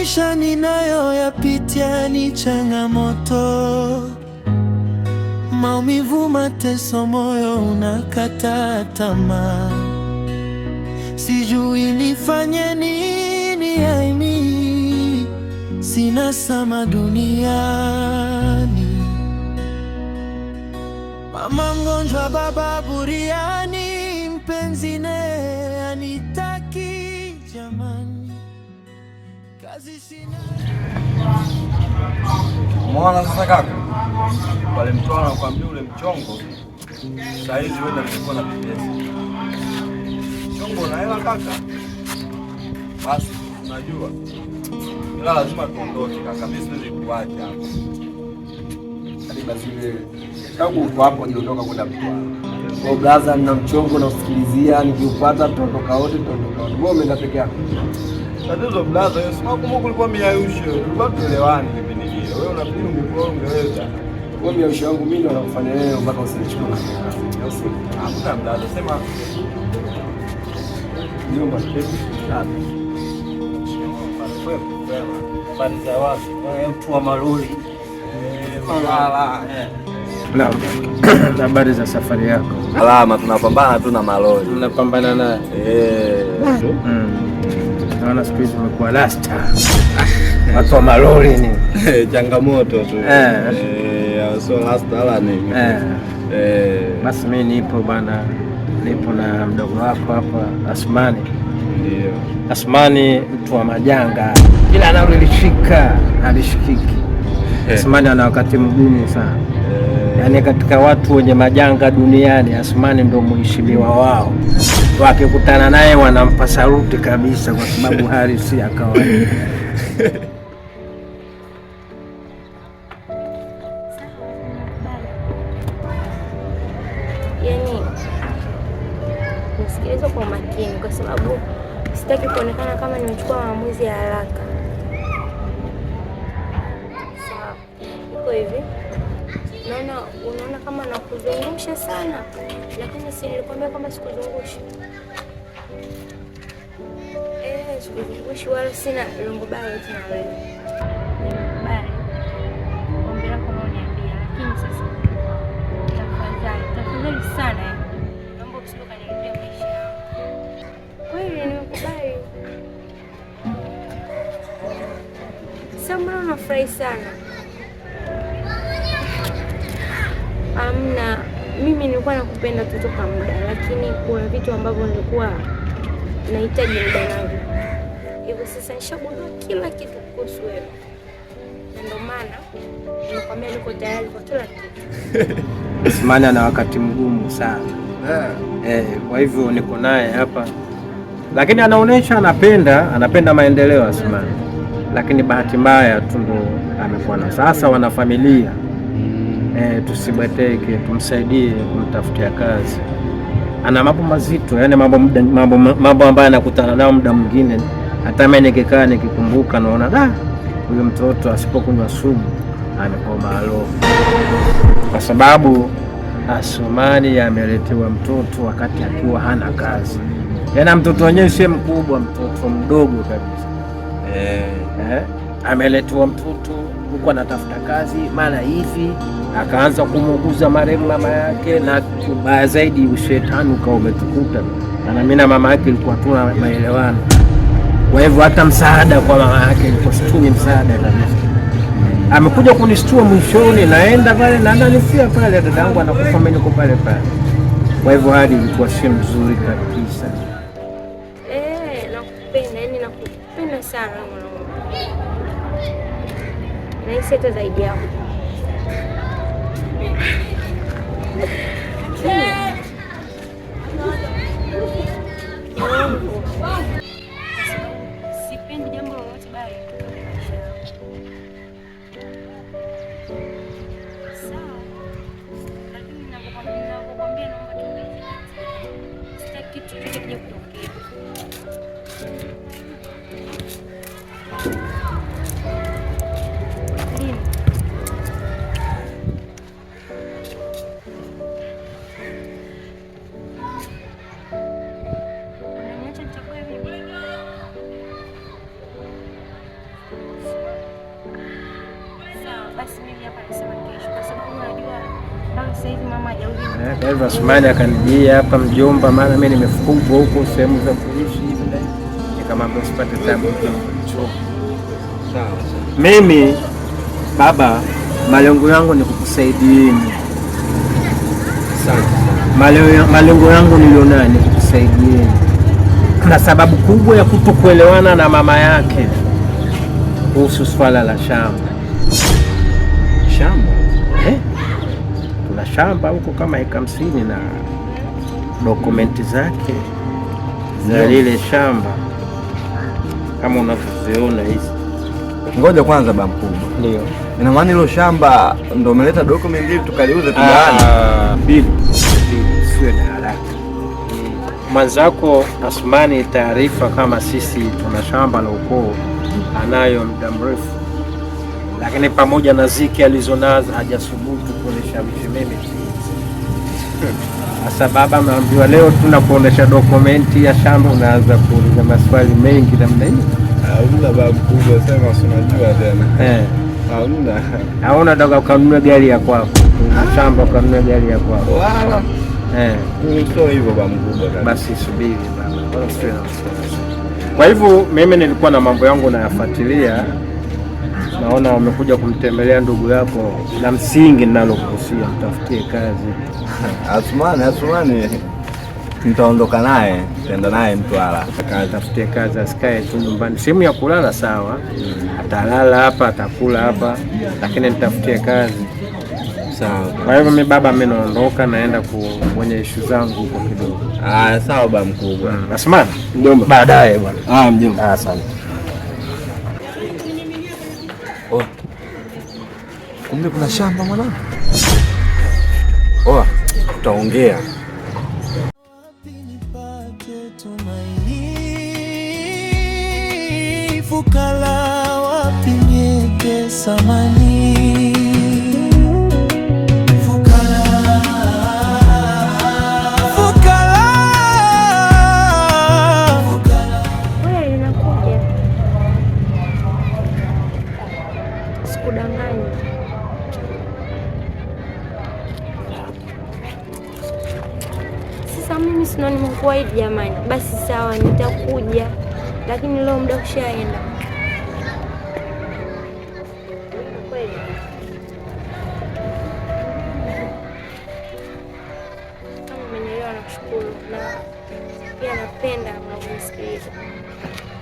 Maisha ninayoyapitia ni changamoto, maumivu, mateso, moyo unakata tamaa. Sijui nifanye nini, Aimi, sina sama duniani. Mama mgonjwa, baba buriani, mpenzi naye anitaki jamani, kazi sina. Mwana sasa kaka, wale mtoa na kuambia ule mchongo sasa hivi wewe ndio na pesa. Mchongo na hela kaka. Basi unajua. Ila lazima tuondoke kaka, mimi siwezi kuacha hapo. Hadi basi ile tangu uko hapo niondoka kwenda mtoa. Kwa blaza na mchongo na usikilizia, nikiupata tuondoka wote tuondoka. Wewe umeenda peke yako. Tatizo blaza, wewe sema kama kulikuwa miayusho, tulikuwa tuelewani kipindi kile. Wewe unafikiri ungeweza? Kwa miayusho yangu mimi ndo nakufanya wewe mpaka usinichukue na kazi. Hakuna blaza, sema ndio mchezo sana. Bali za wapi? Wewe mtu wa malori. Mala. Na habari za safari yako? Alama, tunapambana tu na malori. Tunapambana naye. Naona siku hizi umekuwa lasta. Watu wa malori ni changamoto tu. So lasta wala nini. Basi mimi nipo bana. Nipo na mdogo wako hapa Asmani. Ndio. Asmani mtu wa majanga. Kila analolishika halishikiki. Asmani ana wakati mgumu sana. Yaani katika watu wenye majanga duniani Asmani ndio mheshimiwa wao. Wakikutana naye wanampa saluti kabisa kwa sababu hali si ya kawaida. Yaani nisikilize kwa makini kwa sababu sitaki kuonekana kama nimechukua maamuzi ya haraka. Sawa. Iko hivi. Unaona kama nakuzungusha sana, lakini si nilikwambia kama sikuzungushi. Sikuzungushi wala sina lengo baya yote na wewe. Nimekubali. Ombi lako unaniambia, lakini sasa tafadhali sana. Naomba usije kaniharibia maisha yangu. Kweli nimekubali. Sasa mbona unafurahi sana? Amna, mimi nilikuwa nakupenda tu toka muda, lakini kuna vitu ambavyo nilikuwa nahitaji muda wangu. Hivyo sasa nishagundua kila kitu kuhusu wewe. Na ndio maana nimekwambia niko tayari kwa kila kitu. Asmani ana wakati mgumu sana. Kwa hivyo niko naye hapa. Lakini anaonesha anapenda maendeleo Asmani. Lakini bahati mbaya tu ndo amekuwa na sasa wana familia. Tusibweteke, tumsaidie kumtafutia kazi. Ana mambo mazito, yani mambo ambayo anakutana nao muda mwingine. Hata mimi nikikaa nikikumbuka naona huyo mtoto asipokunywa sumu anakuwa malo. Kwa sababu Asmani ameletewa mtoto wakati akiwa hana kazi. Yana mtoto wenyewe si mkubwa, mtoto mdogo kabisa. Ameletewa mtoto huko anatafuta kazi maana hivi akaanza kumuuguza marehemu mama yake, na kubaya zaidi ushetani ukawa umetukuta. Na mimi na mama yake ilikuwa tuna maelewano. Kwa hivyo hata msaada kwa mama yake ilikuwa situmi msaada kabisa. Amekuja kunistua mwishoni, naenda pale na ananifia pale, dada yangu anakufa, mimi niko pale pale. Kwa hivyo hadi ilikuwa si mzuri kabisa. Nakupenda, yani nakupenda sana mwanangu. Na hisi hata zaidi yako. Sipendi jambo lolote baya katika maisha yangu. Sawa. Lakini ninapokuambia naomba tuende. Sitaki kitu chochote kije kutokea. basi mimi hapa nasema kesho, kwa sababu unajua mpaka sasa hivi mama hajarudi. Kwa hivyo Asmani akanijia hapa mjomba, maana mimi nimefukuzwa huko sehemu za kuishi hivi, nikamwambia usipate tabu. Sawa. Mimi baba, malengo yangu ni kukusaidieni. Malengo yangu nilionayo ni kukusaidieni, na sababu kubwa ya kutokuelewana na mama yake kuhusu swala la shamba. Tuna shamba huko kama eka 50 na dokumenti zake za lile shamba kama unavyoziona hizi. Ngoja kwanza baba mkubwa. Ndio. Ina maana hilo shamba ndio umeleta document ili tukaliuze tugawane? Bibi, siwe na haraka. Mwanzako Asmani taarifa kama sisi tuna shamba la ukoo anayo muda mrefu, lakini pamoja na ziki alizonazo hajasubutu kunishawishi mimi. Sasa baba naambiwa leo tunakuonesha dokumenti ya shamba, unaanza kuuliza maswali mengi namna hiyo. Hauna baba mkubwa, sema unajua tena. Hauna dogo ukanunua gari ya kwako. Shamba ukanunua gari ya kwako. Wala. Sio hivyo baba mkubwa. Basi subiri baba. Kwa hivyo mimi nilikuwa na mambo yangu nayafuatilia. Naona umekuja kumtembelea ndugu yako, la msingi ninalokuhusia mtafutie kazi. Asmani nitaondoka naye, nitaenda naye Mtwara. Atafutie kazi, asikae tu nyumbani. Sehemu ya kulala sawa, atalala hapa, atakula hapa, lakini nitafutie kazi. Sawa. Kwa hivyo mimi baba, mimi naondoka naenda kwenye issue zangu huko kidogo. Sawa baba mkubwa. Asmani, mjomba. Baadaye bwana. Mjomba. Asante. Kumbe kuna shamba mwanangu. Tutaongea. Fukara wapi nieke samani? Wewe inakuja. Sikudanganya. Sasa mimi sina nimekuahidi jamani. Basi sawa, nitakuja. Lakini leo muda ushaenda. Kweli. Kama umenielewa nakushukuru, na pia napenda unavyosikiliza.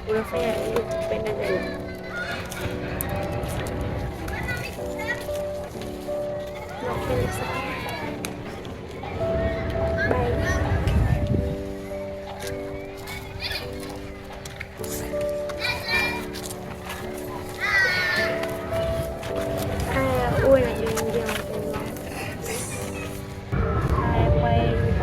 Unafanya ili kupenda zaidi. Nakupenda sana. Bye. Haya, uwe na jioni njema mpenzi wangu. Haya, kwa heri.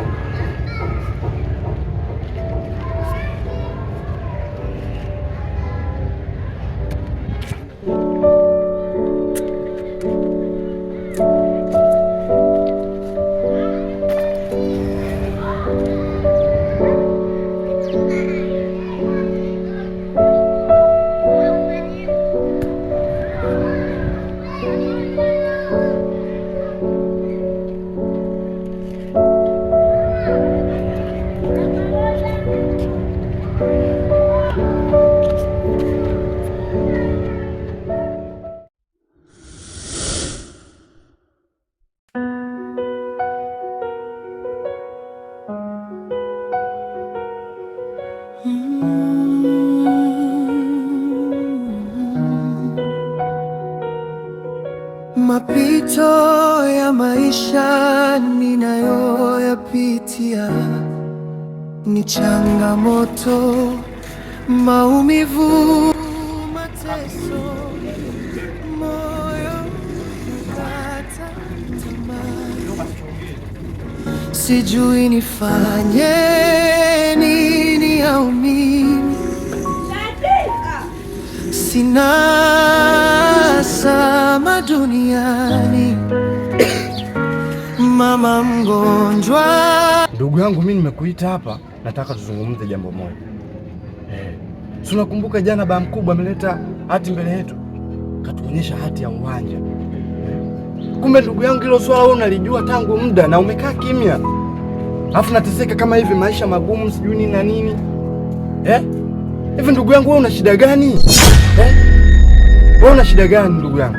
Mapito ya maisha ninayoyapitia ni changamoto, maumivu, mateso, moyo kukata tamaa. Sijui nifanye nini au mimi sina sama duniani. Mama mgonjwa. Ndugu yangu, mimi nimekuita hapa, nataka tuzungumze jambo moja. Si unakumbuka jana baba mkubwa ameleta hati mbele yetu, katuonyesha hati ya uwanja Kumbe ndugu yangu, hilo swala wewe unalijua tangu muda na umekaa kimya. Alafu nateseka kama hivi, maisha magumu sijui nini na nini. Hivi ndugu yangu, wewe una shida gani? Wewe una shida gani ndugu yangu?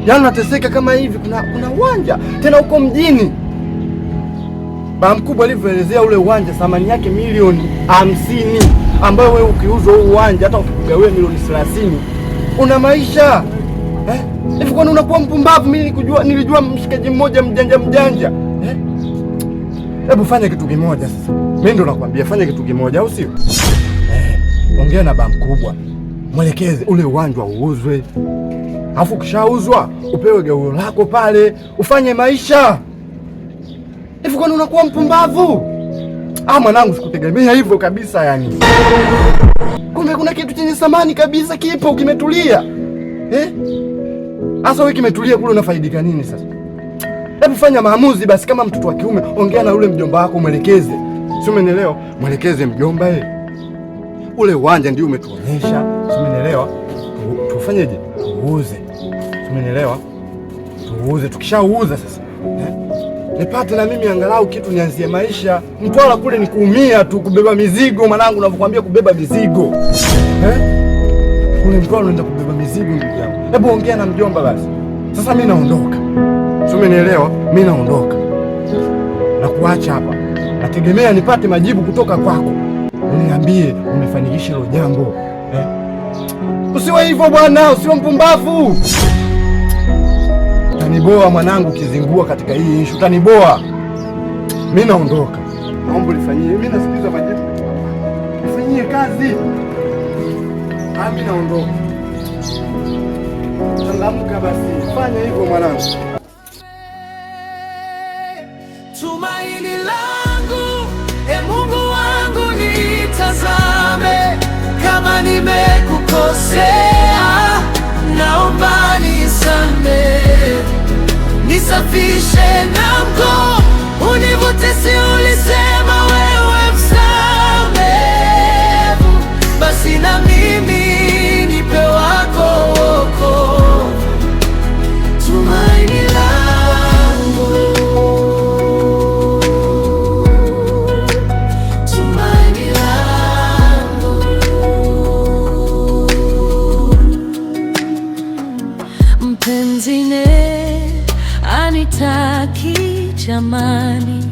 Yaani nateseka kama hivi, kuna uwanja tena huko mjini. Baba mkubwa alivyoelezea ule uwanja thamani yake milioni 50, ambayo wewe ukiuzwa huu uwanja hata ukigawia milioni 30 una maisha. Hivi kwani unakuwa mpumbavu? Mimi nilijua mshikaji mmoja mjanja. Hebu fanya kitu kimoja sasa. Mimi ndo nakwambia fanya kitu kimoja, au sio? Ongea na baba mkubwa, mwelekeze ule uwanja uuzwe. Alafu kishauzwa upewe gawio lako pale, ufanye maisha. Hivi kwani unakuwa mpumbavu? Mwanangu, sikutegemea hivyo kabisa yani. Kumbe kuna kitu chenye thamani kabisa kipo kimetulia. Asa wewe kimetulia kule, unafaidika nini sasa? Hebu fanya maamuzi basi, kama mtoto wa kiume, ongea na ule mjomba wako mwelekeze. Si umeelewa? Mwelekeze mjomba, ule uwanja ndio umetuonyesha. Si umeelewa? Tufanyeje? Tuuze. Si umeelewa? Tuuze. Tukishauza sasa, nipate na mimi angalau kitu nianzie maisha. Mtwala kule ni kuumia tu, kubeba mizigo mwanangu, ninavyokuambia kubeba mizigo. Kule Mtwala unaenda kubeba mizigo ndugu yangu. Hebu ongea na mjomba basi. Sasa mimi naondoka. Si umenielewa? Mimi naondoka. Na kuacha hapa. Nategemea nipate majibu kutoka kwako. Uniambie umefanikisha hilo jambo. Usiwe hivyo bwana, usiwe mpumbavu. Utaniboa mwanangu kizingua katika hii issue, utaniboa. Mimi naondoka. Naomba nifanyie. Mimi nasikiza majibu. Nifanyie kazi. Mimi naondoka. Changamka basi. Fanya hivyo mwanangu. Tumaini langu, Mungu wangu, nitazame. Kama nimekukosea, naomba nisamehe. Nisafishe na mko, univute, si ulisema wewe msamehe. Basi na mimi nipe wako wokovu. Tumaini langu, tumaini langu. Mpenzine anitaki jamani,